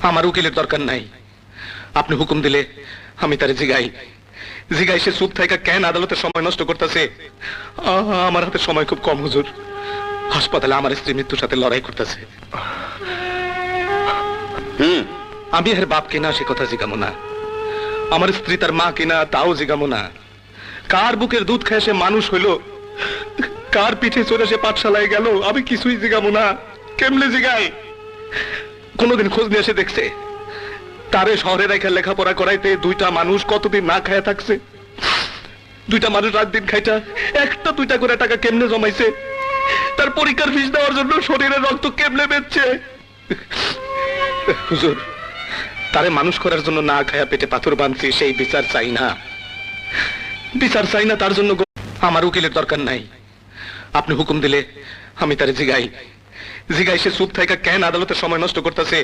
আমার উকিলের দরকার নাই। আপনি হুকুম দিলে আমি তারে জিগাই জিগাই সে চুপ থাকা কেন আদালতে সময় নষ্ট করতেছে? আমার হাতে সময় খুব কম হুজুর। হাসপাতালে আমার স্ত্রী মৃত্যুর সাথে লড়াই করতেছে। আমি এর বাপ কিনা সে কথা জিগামো না, আমার স্ত্রী তার মা কিনা তাও জিগামো না। কার বুকের দুধ খায় সে মানুষ হইল, কার পিঠে চড়ে সে পাঠশালায় গেল, আমি কিছুই জিগামো না। কেমনে জিগাই? কোনদিন খোঁজ নিয়ে এসে দেখছে তারে শহরে রেখে লেখাপড়া করাইতে দুইটা মানুষ কতদিন না খায়া থাকছে? দুইটা মানুষ রাত দিন খাইটা একটা দুইটা করে টাকা কেমনে জমাইছে? তার পরীক্ষার ফিস দেওয়ার জন্য শরীরের রক্ত কেমনে বেচছে? হুজুর, তারে মানুষ করার জন্য না খায়া পেটে পাথর বাঁধছি, সেই বিচার চাই না। বিচার চাই না তার জন্য আমার উকিলের দরকার নাই। আপনি হুকুম দিলে আমি তারে জিগাই জিগাই সে চুপ থাকা কেন আদালতে সময় নষ্ট করতেছে?